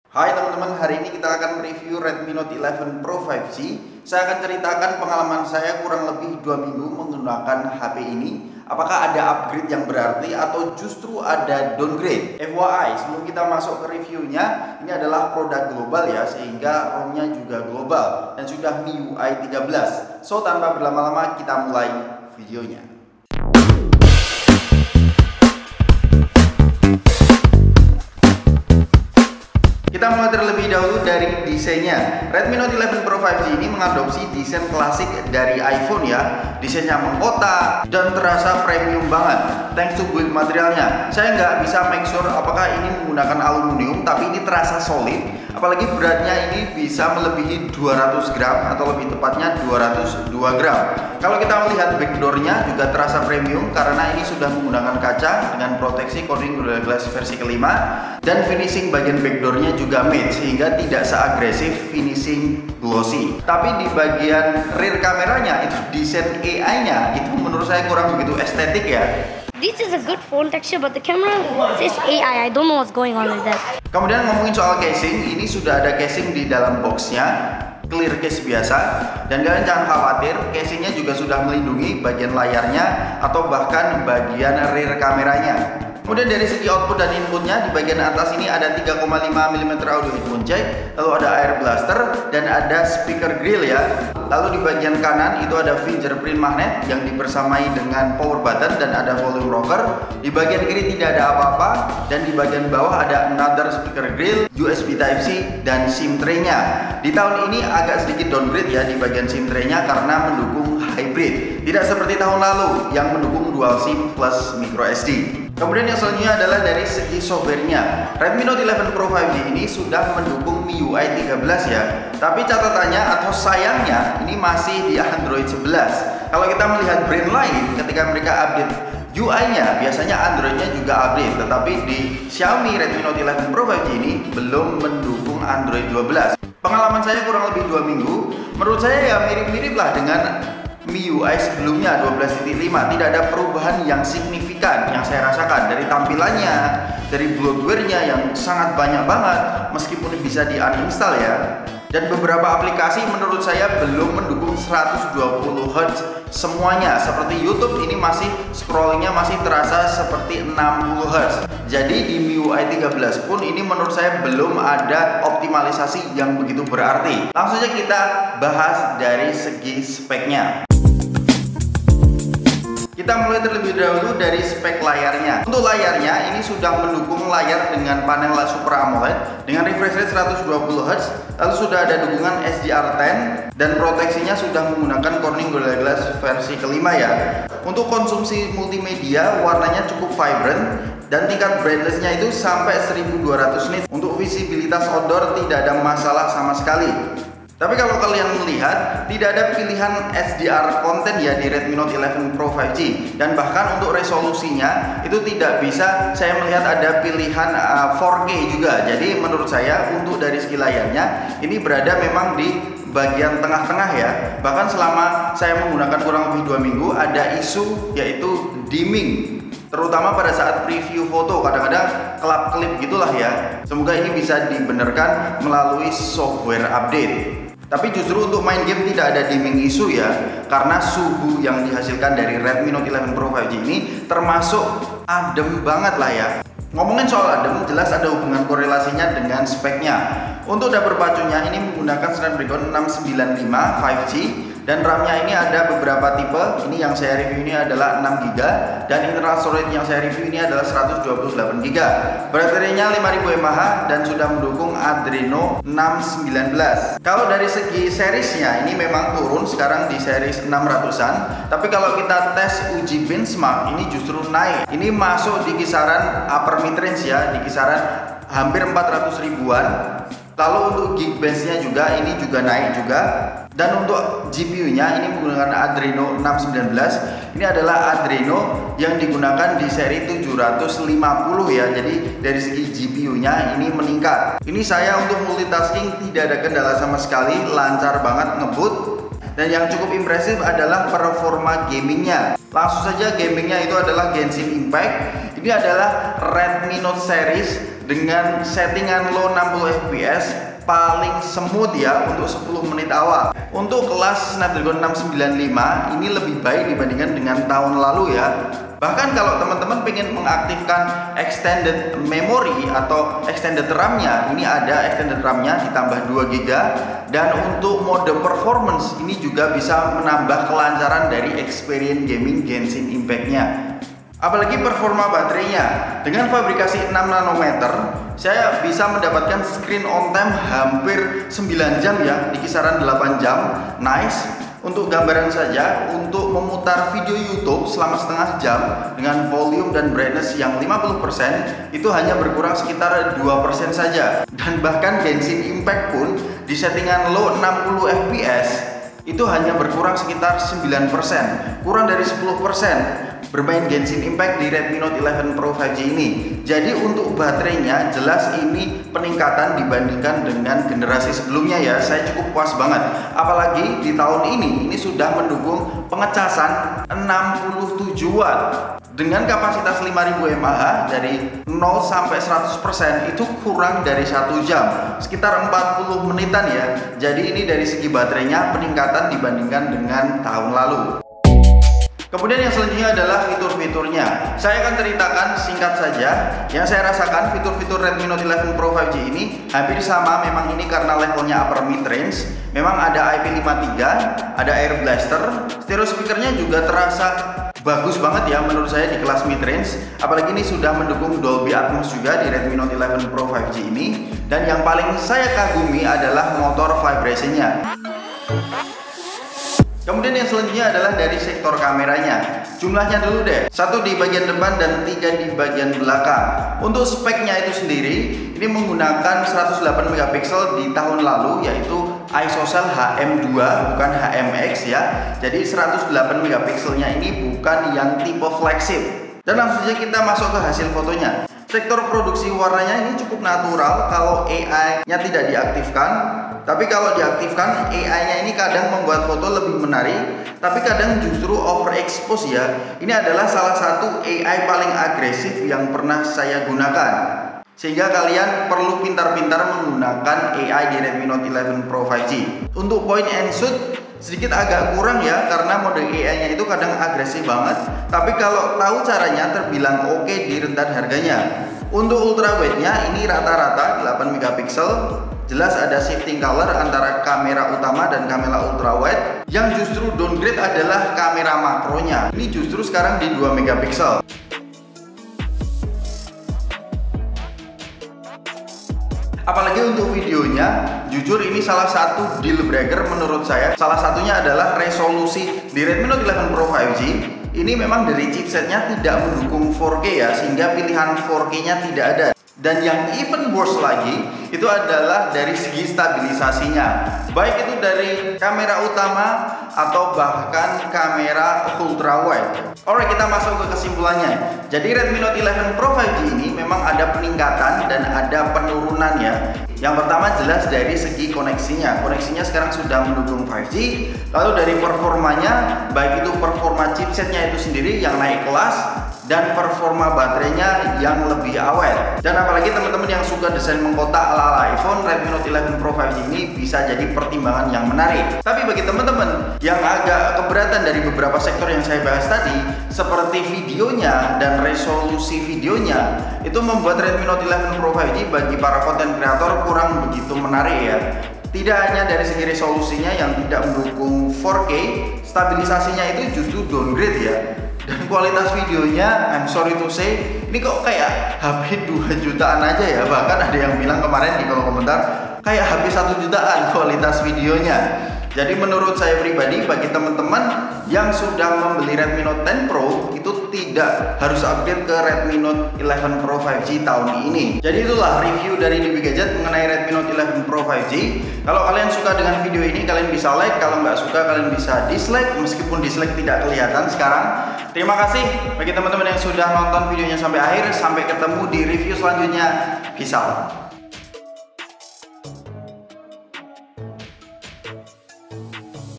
Hai teman-teman, hari ini kita akan mereview Redmi Note 11 Pro 5G. Saya akan ceritakan pengalaman saya kurang lebih 2 minggu menggunakan HP ini. Apakah ada upgrade yang berarti atau justru ada downgrade? FYI, sebelum kita masuk ke reviewnya, ini adalah produk global ya, sehingga ROM-nya juga global dan sudah MIUI 13. So, tanpa berlama-lama kita mulai videonya. Kita mulai terlebih dahulu dari desainnya. Redmi Note 11 Pro 5G ini mengadopsi desain klasik dari iPhone ya. Desainnya mengkotak dan terasa premium banget. Thanks to build materialnya. Saya nggak bisa make sure apakah ini menggunakan aluminium, tapi ini terasa solid. Apalagi beratnya ini bisa melebihi 200 gram atau lebih tepatnya 202 gram. Kalau kita melihat backdoornya juga terasa premium karena ini sudah menggunakan kaca dengan proteksi Corning Gorilla Glass versi kelima, dan finishing bagian backdoornya juga matte sehingga tidak seagresif finishing glossy. Tapi di bagian rear kameranya itu desain AI-nya itu menurut saya kurang begitu estetik ya. This is a good phone texture, but the camera says AI. I don't know what's going on with that. Kemudian ngomongin soal casing, ini sudah ada casing di dalam boxnya, clear case biasa, dan kalian jangan khawatir, casingnya juga sudah melindungi bagian layarnya atau bahkan bagian rear kameranya. Kemudian dari segi output dan inputnya, di bagian atas ini ada 3,5 mm audio headphone jack, lalu ada air blaster dan ada speaker grill ya. Lalu di bagian kanan itu ada fingerprint magnet yang dibersamai dengan power button dan ada volume rocker. Di bagian kiri tidak ada apa-apa, dan di bagian bawah ada another speaker grill, USB Type-C dan SIM tray-nya. Di tahun ini agak sedikit downgrade ya di bagian SIM tray-nya karena mendukung hybrid. Tidak seperti tahun lalu yang mendukung dual SIM plus micro SD. Kemudian yang selanjutnya adalah dari segi softwarenya. Redmi Note 11 Pro 5G ini sudah mendukung MIUI 13 ya. Tapi catatannya atau sayangnya ini masih di Android 11. Kalau kita melihat brand lain ketika mereka update UI-nya, biasanya Android-nya juga update. Tetapi di Xiaomi Redmi Note 11 Pro 5G ini belum mendukung Android 12. Pengalaman saya kurang lebih 2 minggu. Menurut saya ya mirip-mirip lah dengan MIUI sebelumnya 12.5. Tidak ada perubahan yang signifikan yang saya rasakan dari tampilannya, dari bloatware-nya yang sangat banyak banget meskipun bisa di uninstall ya. Dan beberapa aplikasi menurut saya belum mendukung 120 Hz semuanya. Seperti YouTube ini masih scrollingnya masih terasa seperti 60 Hz. Jadi di MIUI 13 pun ini menurut saya belum ada optimalisasi yang begitu berarti. Langsung saja kita bahas dari segi speknya. Kita mulai terlebih dahulu dari spek layarnya. Untuk layarnya ini sudah mendukung layar dengan panel Super AMOLED dengan refresh rate 120 Hz. Lalu sudah ada dukungan SDR10 dan proteksinya sudah menggunakan Corning Gorilla Glass versi kelima ya. Untuk konsumsi multimedia warnanya cukup vibrant dan tingkat brightness-nya itu sampai 1200 nits. Untuk visibilitas outdoor tidak ada masalah sama sekali. Tapi kalau kalian melihat, tidak ada pilihan SDR konten ya di Redmi Note 11 Pro 5G. Dan bahkan untuk resolusinya itu tidak bisa saya melihat ada pilihan 4K juga. Jadi menurut saya untuk dari segi layarnya ini berada memang di bagian tengah-tengah ya. Bahkan selama saya menggunakan kurang lebih 2 minggu ada isu yaitu dimming, terutama pada saat preview foto, kadang-kadang kelap-kelip gitulah ya. Semoga ini bisa dibenarkan melalui software update. Tapi justru untuk main game tidak ada dimming isu ya, karena suhu yang dihasilkan dari Redmi Note 11 Pro 5G ini termasuk adem banget lah ya. Ngomongin soal adem, jelas ada hubungan korelasinya dengan speknya. Untuk dapur pacunya ini menggunakan Snapdragon 695 5G. Dan RAM-nya ini ada beberapa tipe. Ini yang saya review ini adalah 6GB dan internal storage yang saya review ini adalah 128GB. Baterainya 5000 mAh dan sudah mendukung Adreno 619. Kalau dari segi seriesnya ini memang turun sekarang di series 600-an. Tapi kalau kita tes uji benchmark ini justru naik. Ini masuk di kisaran upper mid range ya, di kisaran hampir 400 ribuan. Lalu untuk Geekbench-nya juga ini juga naik juga. Dan untuk GPU-nya ini menggunakan Adreno 619. Ini adalah Adreno yang digunakan di seri 750 ya. Jadi dari segi GPU-nya ini meningkat. Ini saya untuk multitasking tidak ada kendala sama sekali, lancar banget ngebut. Dan yang cukup impresif adalah performa gamingnya. Langsung saja gamingnya itu adalah Genshin Impact. Ini adalah Redmi Note series dengan settingan low 60 fps paling smooth ya untuk 10 menit awal. Untuk kelas Snapdragon 695 ini lebih baik dibandingkan dengan tahun lalu ya. Bahkan kalau teman-teman pengen mengaktifkan extended memory atau extended RAM-nya, ini ada extended RAM-nya ditambah 2 GB, dan untuk mode performance ini juga bisa menambah kelancaran dari experience gaming Genshin Impact-nya. Apalagi performa baterainya dengan fabrikasi 6 nanometer, saya bisa mendapatkan screen on time hampir 9 jam ya, di kisaran 8 jam. Nice. Untuk gambaran saja, untuk memutar video YouTube selama setengah jam dengan volume dan brightness yang 50% itu hanya berkurang sekitar 2% saja. Dan bahkan Genshin Impact pun di settingan low 60 fps itu hanya berkurang sekitar 9%, kurang dari 10% bermain Genshin Impact di Redmi Note 11 Pro 5G ini. Jadi untuk baterainya jelas ini peningkatan dibandingkan dengan generasi sebelumnya ya. Saya cukup puas banget. Apalagi di tahun ini sudah mendukung pengecasan 67 watt dengan kapasitas 5000 mAh. Dari 0 sampai 100% itu kurang dari 1 jam, sekitar 40 menitan ya. Jadi ini dari segi baterainya peningkatan dibandingkan dengan tahun lalu. Kemudian yang selanjutnya adalah fitur-fiturnya. Saya akan ceritakan singkat saja. Yang saya rasakan fitur-fitur Redmi Note 11 Pro 5G ini hampir sama. Memang ini karena levelnya upper mid range. Memang ada IP53, ada Air Blaster. Stereo speakernya juga terasa bagus banget ya menurut saya di kelas mid range. Apalagi ini sudah mendukung Dolby Atmos juga di Redmi Note 11 Pro 5G ini. Dan yang paling saya kagumi adalah motor vibration-nya. Kemudian yang selanjutnya adalah dari sektor kameranya. Jumlahnya dulu deh, 1 di bagian depan dan 3 di bagian belakang. Untuk speknya itu sendiri, ini menggunakan 108 megapiksel di tahun lalu, yaitu ISOCELL HM2 bukan HMX ya. Jadi 108 megapikselnya ini bukan yang tipe flagship. Dan langsung saja kita masuk ke hasil fotonya. Sektor produksi warnanya ini cukup natural kalau AI-nya tidak diaktifkan. Tapi kalau diaktifkan, AI-nya ini kadang membuat foto lebih menarik, tapi kadang justru overexpose ya. Ini adalah salah satu AI paling agresif yang pernah saya gunakan. Sehingga kalian perlu pintar-pintar menggunakan AI di Redmi Note 11 Pro 5G. Untuk point and shoot sedikit agak kurang ya, karena mode AI-nya itu kadang agresif banget. Tapi kalau tahu caranya terbilang oke di rentan harganya. Untuk ultra wide-nya ini rata-rata 8 megapiksel. Jelas ada shifting color antara kamera utama dan kamera ultra wide. Yang justru downgrade adalah kamera makronya. Ini justru sekarang di 2 megapiksel. Apalagi untuk videonya, jujur ini salah satu deal breaker menurut saya. Salah satunya adalah resolusi di Redmi Note 11 Pro 5G. Ini memang dari chipsetnya tidak mendukung 4K ya, sehingga pilihan 4K-nya tidak ada. Dan yang even worse lagi itu adalah dari segi stabilisasinya, baik itu dari kamera utama atau bahkan kamera ultra wide. Alright, kita masuk ke kesimpulannya. Jadi Redmi Note 11 Pro 5G ini memang ada peningkatan dan ada penurunan ya. Yang pertama jelas dari segi koneksinya. Koneksinya sekarang sudah mendukung 5G. Lalu dari performanya, baik itu performa chipsetnya itu sendiri yang naik kelas dan performa baterainya yang lebih awet. Dan apalagi teman-teman yang suka desain mengkotak ala-ala iPhone, Redmi Note 11 Pro 5G ini bisa jadi pertimbangan yang menarik. Tapi bagi teman-teman yang agak keberatan dari beberapa sektor yang saya bahas tadi, seperti videonya dan resolusi videonya, itu membuat Redmi Note 11 Pro 5G bagi para konten kreator kurang begitu menarik ya. Tidak hanya dari segi resolusinya yang tidak mendukung 4K, stabilisasinya itu justru downgrade ya. Dan kualitas videonya, I'm sorry to say, ini kok kayak HP 2 jutaan aja ya. Bahkan ada yang bilang kemarin di kolom komentar, kayak HP 1 jutaan kualitas videonya. Jadi menurut saya pribadi, bagi teman-teman yang sudah membeli Redmi Note 10 Pro, itu tidak harus upgrade ke Redmi Note 11 Pro 5G tahun ini. Jadi itulah review dari DB Gadget mengenai Redmi Note 11 Pro 5G. Kalau kalian suka dengan video ini, kalian bisa like. Kalau nggak suka, kalian bisa dislike. Meskipun dislike tidak kelihatan sekarang. Terima kasih bagi teman-teman yang sudah nonton videonya sampai akhir. Sampai ketemu di review selanjutnya. Peace out.